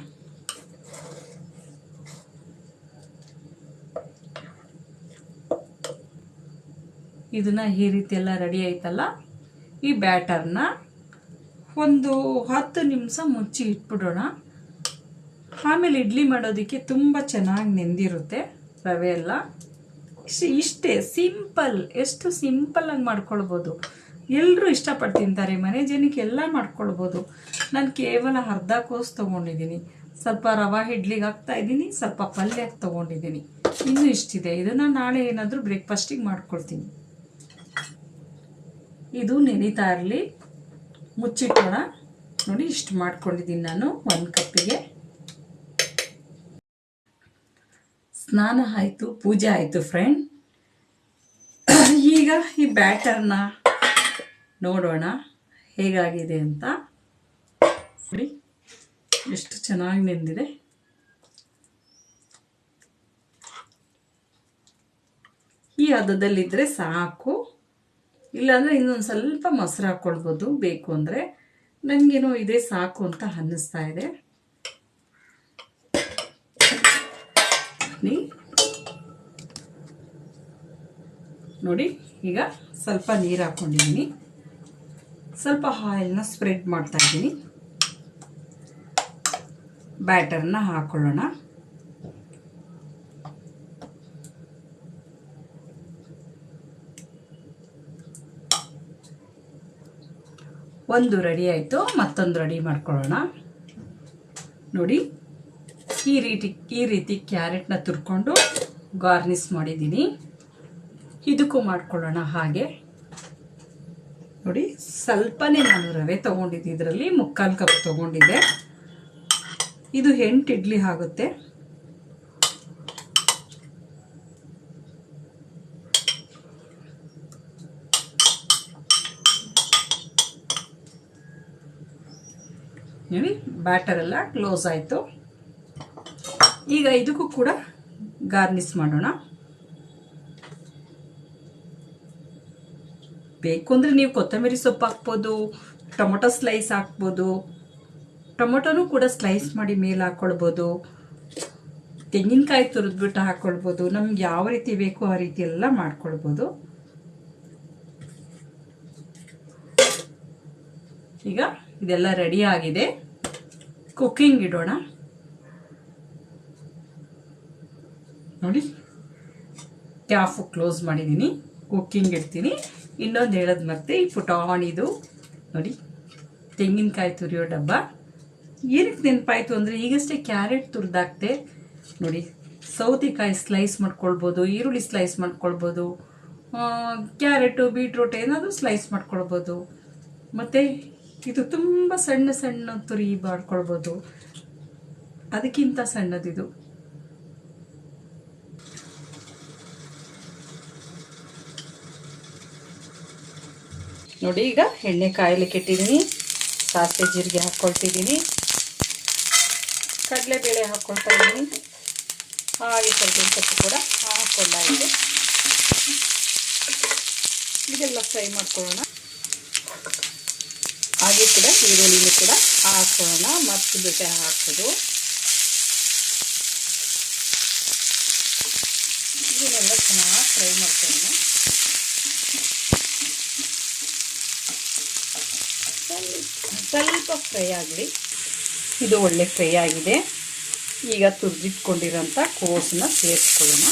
ಇದನ್ನ ಈ ರೀತಿ ಎಲ್ಲ ರೆಡಿ ಆಯ್ತಲ್ಲ, ಈ ಬ್ಯಾಟರ್ನ ಒಂದು 10 ನಿಮಿಷ ಮುಚ್ಚಿ ಇಟ್ಬಿಡೋಣ. ಆಮೇಲೆ ಇಡ್ಲಿ ಮಾಡೋದಕ್ಕೆ ತುಂಬ ಚೆನ್ನಾಗಿ ನೆಂದಿರುತ್ತೆ ರವೆ ಎಲ್ಲ. ಇಷ್ಟೇ ಸಿಂಪಲ್, ಎಷ್ಟು ಸಿಂಪಲ್ಲಾಗಿ ಮಾಡ್ಕೊಳ್ಬೋದು. ಎಲ್ಲರೂ ಇಷ್ಟಪಟ್ಟು ತಿಂತಾರೆ, ಮನೆ ಜನಕ್ಕೆ ಎಲ್ಲ ಮಾಡ್ಕೊಳ್ಬೋದು. ನಾನು ಕೇವಲ ಅರ್ಧ ಕೋಸು ತೊಗೊಂಡಿದ್ದೀನಿ, ಸ್ವಲ್ಪ ರವೆ ಇಡ್ಲಿಗೆ ಹಾಕ್ತಾಯಿದ್ದೀನಿ, ಸ್ವಲ್ಪ ಪಲ್ಯಕ್ಕೆ ತೊಗೊಂಡಿದ್ದೀನಿ. ಇನ್ನೂ ಇಷ್ಟಿದೆ. ಇದನ್ನು ನಾಳೆ ಏನಾದರೂ ಬ್ರೇಕ್ಫಾಸ್ಟಿಗೆ ಮಾಡ್ಕೊಳ್ತೀನಿ. ಇದು ನೆನೀತಾ ಇರಲಿ, ಮುಚ್ಚಿಟ್ಟೋಣ. ನೋಡಿ, ಇಷ್ಟು ಮಾಡ್ಕೊಂಡಿದ್ದೀನಿ ನಾನು 1 ಕಪ್ಪಿಗೆ. ಸ್ನಾನ ಆಯಿತು, ಪೂಜೆ ಆಯಿತು ಫ್ರೆಂಡ್. ಈಗ ಈ ಬ್ಯಾಟರ್ನ ನೋಡೋಣ ಹೇಗಾಗಿದೆ ಅಂತ. ನೋಡಿ, ಎಷ್ಟು ಚೆನ್ನಾಗಿ ನೆಂದಿದೆ. ಈ ಹದದಲ್ಲಿದ್ದರೆ ಸಾಕು. ಇಲ್ಲಾಂದರೆ ಇನ್ನೊಂದು ಸ್ವಲ್ಪ ಮೊಸರು ಹಾಕ್ಕೊಳ್ಬೋದು ಬೇಕು ಅಂದರೆ. ನನಗೇನೋ ಇದೇ ಸಾಕು ಅಂತ ಅನ್ನಿಸ್ತಾ ಇದೆ. ನೋಡಿ, ಈಗ ಸ್ವಲ್ಪ ನೀರು ಹಾಕ್ಕೊಂಡಿದ್ದೀನಿ, ಸ್ವಲ್ಪ ಆಯಿಲ್ನ ಸ್ಪ್ರೆಡ್ ಮಾಡ್ತಾ ಇದ್ದೀನಿ. ಬ್ಯಾಟರ್ನ ಹಾಕ್ಕೊಳ್ಳೋಣ. ಒಂದು ರೆಡಿ ಆಯಿತು, ಮತ್ತೊಂದು ರೆಡಿ ಮಾಡ್ಕೊಳ್ಳೋಣ. ನೋಡಿ, ಈ ರೀತಿ ಕ್ಯಾರೆಟ್ನ ತುರ್ಕೊಂಡು ಗಾರ್ನಿಷ್ ಮಾಡಿದ್ದೀನಿ. ಇದಕ್ಕೂ ಮಾಡ್ಕೊಳ್ಳೋಣ ಹಾಗೆ. ನೋಡಿ, ಸ್ವಲ್ಪನೇ ನಾನು ರವೆ ತೊಗೊಂಡಿದ್ದೆ, ಇದರಲ್ಲಿ 3/4 ಕಪ್ ತೊಗೊಂಡಿದ್ದೆ. ಇದು 8 ಇಡ್ಲಿ ಆಗುತ್ತೆ. ನೋಡಿ, ಬ್ಯಾಟರ್ ಎಲ್ಲ ಕ್ಲೋಸ್ ಆಯಿತು. ಈಗ ಇದಕ್ಕೂ ಕೂಡ ಗಾರ್ನಿಷ್ ಮಾಡೋಣ. ಬೇಕು ಅಂದರೆ ನೀವು ಕೊತ್ತಂಬರಿ ಸೊಪ್ಪು ಹಾಕ್ಬೋದು, ಟೊಮೊಟೊ ಸ್ಲೈಸ್ ಹಾಕ್ಬೋದು, ಟೊಮೊಟೊನೂ ಕೂಡ ಸ್ಲೈಸ್ ಮಾಡಿ ಮೇಲೆ ಹಾಕ್ಕೊಳ್ಬೋದು, ತೆಂಗಿನಕಾಯಿ ತುರಿದ್ಬಿಟ್ಟು ಹಾಕ್ಕೊಳ್ಬೋದು. ನಮ್ಗೆ ಯಾವ ರೀತಿ ಬೇಕೋ ಆ ರೀತಿ ಎಲ್ಲ ಮಾಡ್ಕೊಳ್ಬೋದು. ಈಗ ಇದೆಲ್ಲ ರೆಡಿ ಆಗಿದೆ, ಕುಕ್ಕಿಂಗ್ ಇಡೋಣ. ನೋಡಿ, ಟ್ಯಾಫು ಕ್ಲೋಸ್ ಮಾಡಿದ್ದೀನಿ, ಕುಕ್ಕಿಂಗ್ ಇಡ್ತೀನಿ. ಇನ್ನೊಂದು ಹೇಳೋದು ಮತ್ತೆ, ಈ ಪುಟಾಣಿದು ನೋಡಿ ತೆಂಗಿನಕಾಯಿ ತುರಿಯೋ ಡಬ್ಬ. ಏನಕ್ಕೆ ನೆನಪಾಯಿತು ಅಂದರೆ, ಈಗಷ್ಟೇ ಕ್ಯಾರೆಟ್ ತುರಿದಾಕ್ತೆ. ನೋಡಿ, ಸೌತೆಕಾಯಿ ಸ್ಲೈಸ್ ಮಾಡ್ಕೊಳ್ಬೋದು, ಈರುಳ್ಳಿ ಸ್ಲೈಸ್ ಮಾಡ್ಕೊಳ್ಬೋದು, ಕ್ಯಾರೆಟು, ಬೀಟ್ರೂಟ್ ಏನಾದರೂ ಸ್ಲೈಸ್ ಮಾಡ್ಕೊಳ್ಬೋದು. ಮತ್ತು ಇದು ತುಂಬ ಸಣ್ಣ ಸಣ್ಣ ತುರಿ ಮಾಡ್ಕೊಳ್ಬೋದು, ಅದಕ್ಕಿಂತ ಸಣ್ಣದಿದು. ನೋಡಿ, ಈಗ ಎಣ್ಣೆ ಕಾಯಲಿಕ್ಕೆ ಇಟ್ಟಿದ್ದೀನಿ. ಸಾಸಿವೆ ಜೀರಿಗೆ ಹಾಕ್ಕೊಳ್ತಿದ್ದೀನಿ, ಕಡಲೆಬೇಳೆ ಹಾಕ್ಕೊಳ್ತಾ ಇದ್ದೀನಿ, ಹಾಗೆ ಸ್ವಲ್ಪ ಸೊಪ್ಪು ಕೂಡ ಹಾಕ್ಕೊಂಡಾಗಿದೆ. ಇದೆಲ್ಲ ಫ್ರೈ ಮಾಡ್ಕೊಳ್ಳೋಣ. ಹಾಗೆ ಕೂಡ ಈರುಳ್ಳಿನೂ ಕೂಡ ಹಾಕ್ಕೊಳ್ಳೋಣ, ಮತ್ತು ಬಿಟ್ಟೆ ಹಾಕೋದು. ಇದನ್ನೆಲ್ಲ ಚೆನ್ನಾಗಿ ಫ್ರೈ ಮಾಡ್ಕೊಳ್ಳೋಣ. ಸ್ವಲ್ಪ ಫ್ರೈ ಆಗಲಿ. ಇದು ಒಳ್ಳೆ ಫ್ರೈ ಆಗಿದೆ. ಈಗ ತುರಿದಿಟ್ಕೊಂಡಿರೋಂಥ ಕೋಸನ್ನ ಸೇರಿಸ್ಕೊಳ್ಳೋಣ.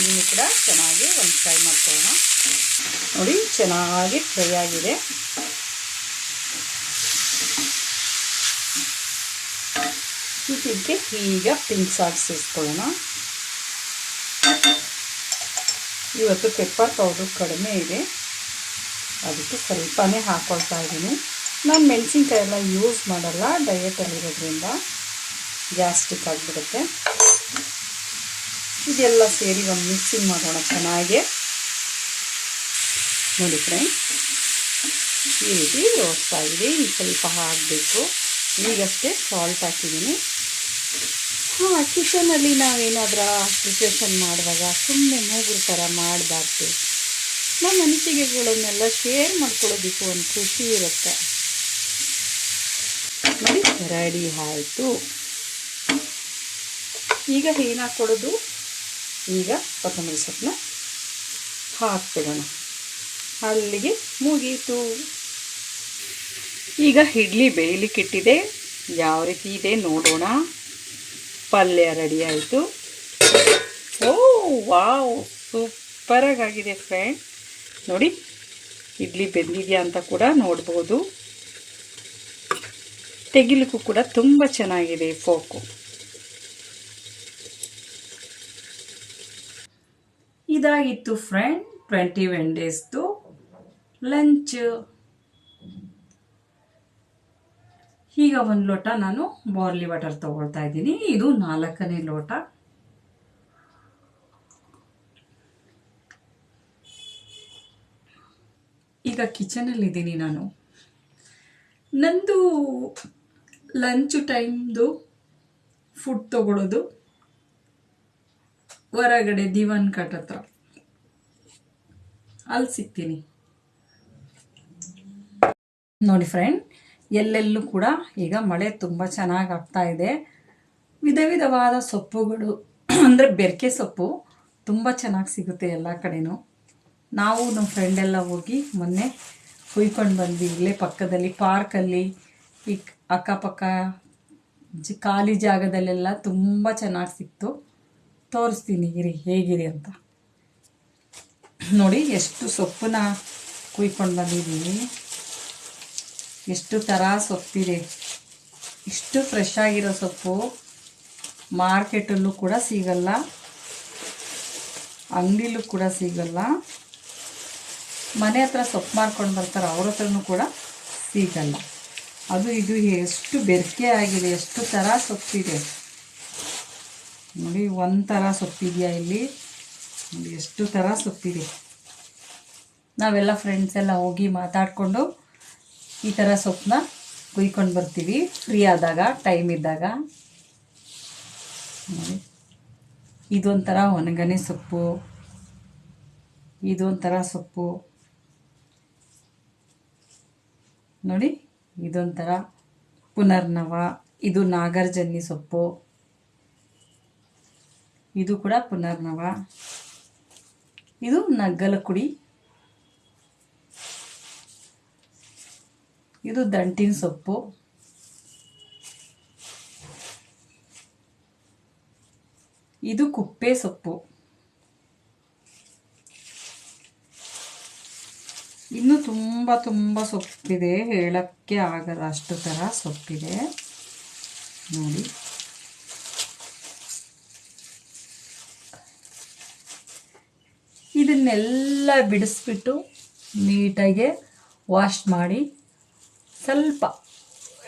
ಇದನ್ನು ಕೂಡ ಚೆನ್ನಾಗಿ ಒಂದು ಫ್ರೈ ಮಾಡ್ಕೊಳ್ಳೋಣ. ನೋಡಿ, ಚೆನ್ನಾಗಿ ಫ್ರೈ ಆಗಿದೆ. ಇದಕ್ಕೆ ಈಗ ಪಿಂಕ್ ಸಾಲ್ಟ್ ಸೇರಿಸ್ಕೊಳ್ಳೋಣ. ಇವತ್ತು ಪೆಪ್ಪರ್ ಪೌಡರ್ ಕಡಿಮೆ ಇದೆ, ಅದಕ್ಕೆ ಸ್ವಲ್ಪನೇ ಹಾಕ್ಕೊಳ್ತಾ ಇದ್ದೀನಿ. ನಾನು ಮೆಣಸಿನ್ಕಾಯಿ ಎಲ್ಲ ಯೂಸ್ ಮಾಡಲ್ಲ, ಡಯಟಲ್ಲಿರೋದ್ರಿಂದ ಗ್ಯಾಸ್ಟ್ರಿಕ್ ಆಗಿಬಿಡುತ್ತೆ. ಇದೆಲ್ಲ ಸೇರಿ ಒಂದು ಮಿಕ್ಸಿಂಗ್ ಮಾಡೋಣ ಚೆನ್ನಾಗಿ. ನೋಡಿ ಫ್ರೆಂಡ್ಸ್, ಈ ರೀತಿ ರೋಸ್ಟ್ ಆಗಿದೆ. ಈಗ ಸ್ವಲ್ಪ ಹಾಕಬೇಕು. ಈಗಷ್ಟೇ ಸಾಲ್ಟ್ ಹಾಕಿದ್ದೀನಿ. ಕಿಚನಲ್ಲಿ ನಾವೇನಾದರೂ ಪ್ರಿಪ್ರೇಷನ್ ಮಾಡುವಾಗ ಸುಮ್ಮನೆ ಮೂಗುರ ಥರ ಮಾಡಬಾರ್ದು. ನಮ್ಮ ಅನಿಸಿಕೆಗಳನ್ನೆಲ್ಲ ಶೇರ್ ಮಾಡ್ಕೊಳ್ಳೋದಕ್ಕೂ ಒಂದು ಖುಷಿ ಇರುತ್ತೆ. ನೋಡಿ, ರೆಡಿ ಆಯಿತು. ಈಗ ಏನು ಹಾಕ್ಕೊಡೋದು, ಈಗ ಕೊತ್ತಂಬರಿ ಸೊಪ್ಪನ್ನ ಹಾಕ್ಬಿಡೋಣ. ಅಲ್ಲಿಗೆ ಮುಗೀತು. ಈಗ ಇಡ್ಲಿ ಬೇಯಲಿಕ್ಕಿಟ್ಟಿದೆ, ಯಾವ ರೀತಿ ಇದೆ ನೋಡೋಣ. ಪಲ್ಯ ರೆಡಿ ಆಯಿತು. ಓ ವಾವ್, ಸೂಪರಾಗಿದೆ ಫ್ರೆಂಡ್. ನೋಡಿ, ಇಡ್ಲಿ ಬೆಂದಿದೆಯಾ ಅಂತ ಕೂಡ ನೋಡ್ಬೋದು. ತೆಗಿಲಿಕ್ಕೂ ಕೂಡ ತುಂಬ ಚೆನ್ನಾಗಿದೆ ಫೋಕು. ಇದಾಗಿತ್ತು ಫ್ರೆಂಡ್ 21 ಡೇಸ್ದು ಲಂಚ್. ಈಗ ಒಂದು ಲೋಟ ನಾನು ಬಾರ್ಲಿ ವಾಟರ್ ತಗೊಳ್ತಾ ಇದ್ದೀನಿ. ಇದು 4ನೇ ಲೋಟ. ಈಗ ಕಿಚನಲ್ಲಿದ್ದೀನಿ ನಾನು. ನಂದು ಲಂಚ್ ಟೈಮ್ದು ಫುಡ್ ತಗೊಳ್ಳೋದು ಹೊರಗಡೆ ದಿವಾನ್ ಕಟ್ ಹತ್ರ, ಅಲ್ಲಿ ಸಿಗ್ತೀನಿ. ನೋಡಿ ಫ್ರೆಂಡ್, ಎಲ್ಲೆಲ್ಲೂ ಕೂಡ ಈಗ ಮಳೆ ತುಂಬ ಚೆನ್ನಾಗಿ ಆಗ್ತಾ ಇದೆ. ವಿಧ ವಿಧವಾದ ಸೊಪ್ಪುಗಳು ಅಂದರೆ ಬೆರಕೆ ಸೊಪ್ಪು ತುಂಬ ಚೆನ್ನಾಗಿ ಸಿಗುತ್ತೆ ಎಲ್ಲ ಕಡೆನೂ. ನಾವು ನಮ್ಮ ಫ್ರೆಂಡೆಲ್ಲ ಹೋಗಿ ಮೊನ್ನೆ ಹುಯ್ಕೊಂಡು ಬಂದ್ವಿ. ಇಲ್ಲೇ ಪಕ್ಕದಲ್ಲಿ ಪಾರ್ಕಲ್ಲಿ, ಈ ಅಕ್ಕಪಕ್ಕ ಖಾಲಿ ಜಾಗದಲ್ಲೆಲ್ಲ ತುಂಬ ಚೆನ್ನಾಗಿ ಸಿಕ್ತು. ತೋರಿಸ್ತೀನಿ ಇರಿ ಹೇಗಿದೆ ಅಂತ. ನೋಡಿ, ಎಷ್ಟು ಸೊಪ್ಪನ್ನ ಕುಯ್ಕೊಂಡು ಬಂದಿದ್ದೀನಿ. ಎಷ್ಟು ಥರ ಸೊಪ್ಪಿದೆ. ಇಷ್ಟು ಫ್ರೆಶ್ ಆಗಿರೋ ಸೊಪ್ಪು ಮಾರ್ಕೆಟಲ್ಲೂ ಕೂಡ ಸಿಗಲ್ಲ, ಅಂಗಡಿಲೂ ಕೂಡ ಸಿಗಲ್ಲ. ಮನೆ ಹತ್ರ ಸೊಪ್ಪು ಮಾರ್ಕೊಂಡು ಬರ್ತಾರೆ, ಅವ್ರ ಹತ್ರನೂ ಕೂಡ ಸಿಗಲ್ಲ. ಅದು ಇದು ಎಷ್ಟು ಬೆರಕೆ ಆಗಿದೆ, ಎಷ್ಟು ಥರ ಸೊಪ್ಪಿದೆ ನೋಡಿ. ಒಂಥರ ಸೊಪ್ಪಿದೆಯಾ ಇಲ್ಲಿ ನೋಡಿ, ಎಷ್ಟು ಥರ ಸೊಪ್ಪಿದೆ. ನಾವೆಲ್ಲ ಫ್ರೆಂಡ್ಸ್ ಎಲ್ಲ ಹೋಗಿ ಮಾತಾಡಿಕೊಂಡು ಈ ಥರ ಸೊಪ್ಪನ್ನ ಕುಯ್ಕೊಂಡು ಬರ್ತೀವಿ ಫ್ರೀ ಆದಾಗ, ಟೈಮ್ ಇದ್ದಾಗ. ನೋಡಿ, ಇದೊಂಥರ ಒಣಗನೆ ಸೊಪ್ಪು, ಇದೊಂಥರ ಸೊಪ್ಪು ನೋಡಿ, ಇದೊಂಥರ ಪುನರ್ನವ, ಇದು ನಾಗರಜನ್ನಿ ಸೊಪ್ಪು, ಇದು ಕೂಡ ಪುನರ್ನವ, ಇದು ನಗ್ಗಲಕುಡಿ, ಇದು ದಂಟಿನ ಸೊಪ್ಪು, ಇದು ಕುಪ್ಪೆ ಸೊಪ್ಪು, ಇನ್ನೂ ತುಂಬ ತುಂಬ ಸೊಪ್ಪಿದೆ, ಹೇಳಕ್ಕೆ ಆಗಲ್ಲ ಅಷ್ಟು ಥರ ಸೊಪ್ಪಿದೆ ನೋಡಿ. ಇದನ್ನೆಲ್ಲ ಬಿಡಿಸ್ಬಿಟ್ಟು ನೀಟಾಗಿ ವಾಶ್ ಮಾಡಿ ಸ್ವಲ್ಪ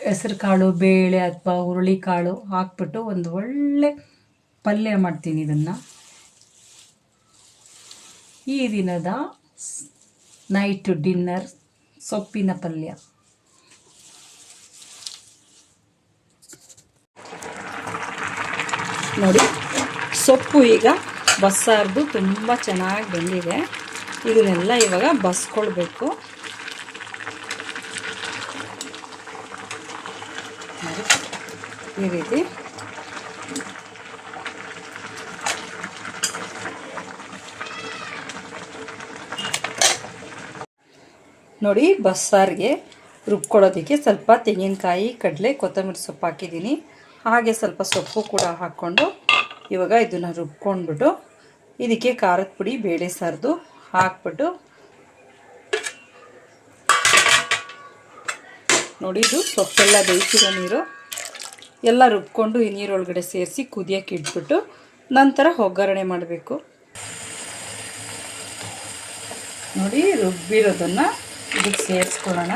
ಹೆಸರು ಕಾಳು, ಬೇಳೆ ಅಥವಾ ಹುರುಳಿಕಾಳು ಹಾಕ್ಬಿಟ್ಟು ಒಂದು ಒಳ್ಳೆ ಪಲ್ಯ ಮಾಡ್ತೀನಿ. ಇದನ್ನು ಈ ದಿನದ ನೈಟ್ ಡಿನ್ನರ್ ಸೊಪ್ಪಿನ ಪಲ್ಯ. ನೋಡಿ, ಸೊಪ್ಪು ಈಗ ಬಸ್ಸಾರ್ದು ತುಂಬ ಚೆನ್ನಾಗಿ ಬಂದಿದೆ. ಇದನ್ನೆಲ್ಲ ಇವಾಗ ಬಸ್ಕೊಳ್ಬೇಕು. ಈ ರೀತಿ ನೋಡಿ, ಬಸ್ಸಾರಿಗೆ ರುಬ್ಕೊಳ್ಳೋದಕ್ಕೆ ಸ್ವಲ್ಪ ತೆಂಗಿನಕಾಯಿ, ಕಡಲೆ, ಕೊತ್ತಂಬರಿ ಸೊಪ್ಪು ಹಾಕಿದ್ದೀನಿ. ಹಾಗೆ ಸ್ವಲ್ಪ ಸೊಪ್ಪು ಕೂಡ ಹಾಕ್ಕೊಂಡು ಇವಾಗ ಇದನ್ನು ರುಬ್ಕೊಂಡ್ಬಿಟ್ಟು ಇದಕ್ಕೆ ಖಾರದ ಪುಡಿ, ಬೇಳೆ ಸಾರ್ದು ಹಾಕ್ಬಿಟ್ಟು ನೋಡಿ, ಇದು ಸೊಪ್ಪೆಲ್ಲ ಬೇಯಿಸಿರೋ ನೀರು ಎಲ್ಲ ರುಬ್ಕೊಂಡು ಈ ನೀರೊಳಗಡೆ ಸೇರಿಸಿ ಕುದಿಯೋಕೆ ಇಟ್ಬಿಟ್ಟು ನಂತರ ಒಗ್ಗರಣೆ ಮಾಡಬೇಕು. ನೋಡಿ, ರುಬ್ಬಿರೋದನ್ನು ಇದಕ್ಕೆ ಸೇರಿಸ್ಕೊಳ್ಳೋಣ.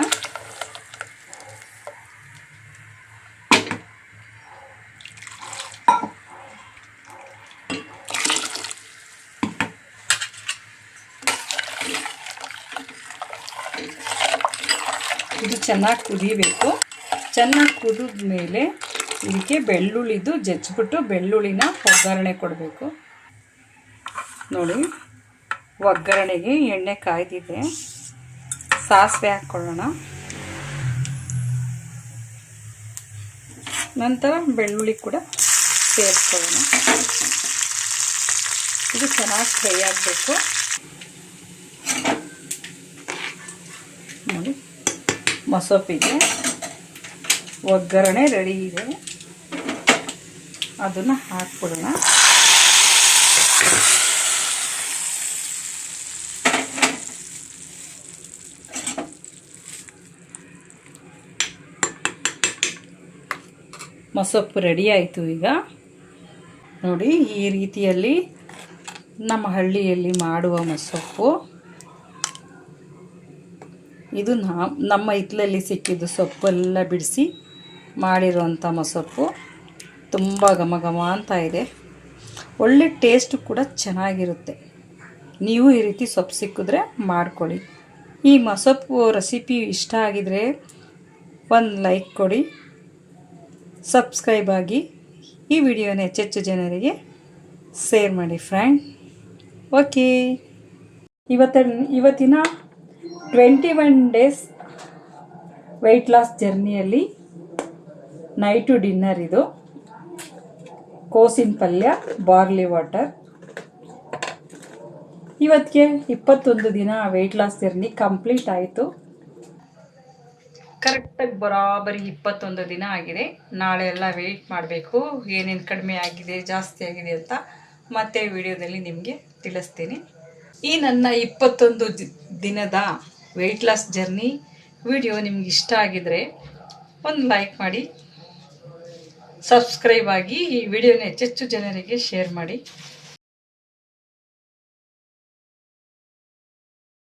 ಇದು ಚೆನ್ನಾಗಿ ಕುದಿಬೇಕು. ಚೆನ್ನಾಗಿ ಕುದಿದ ಮೇಲೆ ಇದಕ್ಕೆ ಬೆಳ್ಳುಳ್ಳಿದು ಜಜ್ಜಿಬಿಟ್ಟು ಬೆಳ್ಳುಳ್ಳಿನ ಒಗ್ಗರಣೆ ಕೊಡಬೇಕು. ನೋಡಿ, ಒಗ್ಗರಣೆಗೆ ಎಣ್ಣೆ ಕಾಯ್ದಿದೆ. ಸಾಸಿವೆ ಹಾಕ್ಕೊಳ್ಳೋಣ. ನಂತರ ಬೆಳ್ಳುಳ್ಳಿ ಕೂಡ ಸೇರಿಸ್ಕೊಳ್ಳೋಣ. ಇದು ಚೆನ್ನಾಗಿ ಫ್ರೈ ಆಗಬೇಕು. ನೋಡಿ, ಮೊಸಪಿಗೆ ಒಗ್ಗರಣೆ ರೆಡಿ ಇದೆ. ಅದನ್ನು ಹಾಕ್ಬಿಡೋಣ. ಮೊಸಪ್ಪು ರೆಡಿ ಆಯಿತು. ಈಗ ನೋಡಿ, ಈ ರೀತಿಯಲ್ಲಿ ನಮ್ಮ ಹಳ್ಳಿಯಲ್ಲಿ ಮಾಡುವ ಮೊಸಪ್ಪು. ಇದು ನಮ್ಮ ಹಿತ್ತಲಲ್ಲಿ ಸಿಕ್ಕಿದ್ದು ಸೊಪ್ಪೆಲ್ಲ ಬಿಡಿಸಿ ಮಾಡಿರುವಂಥ ಮೊಸಪ್ಪು. ತುಂಬ ಘಮ ಘಮ ಅಂತ ಇದೆ. ಒಳ್ಳೆ ಟೇಸ್ಟು ಕೂಡ ಚೆನ್ನಾಗಿರುತ್ತೆ. ನೀವು ಈ ರೀತಿ ಸೊಪ್ಪು ಸಿಕ್ಕಿದ್ರೆ ಮಾಡ್ಕೊಳ್ಳಿ. ಈ ಮೊಸಪ್ಪು ರೆಸಿಪಿ ಇಷ್ಟ ಆಗಿದರೆ ಒಂದು ಲೈಕ್ ಕೊಡಿ, ಸಬ್ಸ್ಕ್ರೈಬ್ ಆಗಿ, ಈ ವಿಡಿಯೋನ ಹೆಚ್ಚೆಚ್ಚು ಜನರಿಗೆ ಶೇರ್ ಮಾಡಿ ಫ್ರೆಂಡ್. ಓಕೆ, ಇವತ್ತಿನ 21 ಡೇಸ್ ವೆಯ್ಟ್ ಲಾಸ್ ಜರ್ನಿಯಲ್ಲಿ ನೈಟು ಡಿನ್ನರ್ ಇದು. ಕೋಸಿನ ಪಲ್ಯ, ಬಾರ್ಲಿ ವಾಟರ್. ಇವತ್ತಿಗೆ 21 ದಿನ ವೆಯ್ಟ್ ಲಾಸ್ ಜರ್ನಿ ಕಂಪ್ಲೀಟ್ ಆಯಿತು. ಕರೆಕ್ಟಾಗಿ ಬರಾಬರಿ 21 ದಿನ ಆಗಿದೆ. ನಾಳೆ ಎಲ್ಲ ವೆಯ್ಟ್ ಮಾಡಬೇಕು, ಏನೇನು ಕಡಿಮೆ ಆಗಿದೆ ಜಾಸ್ತಿ ಆಗಿದೆ ಅಂತ ಮತ್ತೆ ವಿಡಿಯೋದಲ್ಲಿ ನಿಮಗೆ ತಿಳಿಸ್ತೀನಿ. ಈ ನನ್ನ 21 ದಿನದ ವೆಯ್ಟ್ ಲಾಸ್ ಜರ್ನಿ ವಿಡಿಯೋ ನಿಮ್ಗೆ ಇಷ್ಟ ಆಗಿದರೆ ಒಂದು ಲೈಕ್ ಮಾಡಿ, ಸಬ್ಸ್ಕ್ರೈಬ್ ಆಗಿ, ಈ ವಿಡಿಯೋನ ಹೆಚ್ಚೆಚ್ಚು ಜನರಿಗೆ ಶೇರ್ ಮಾಡಿ.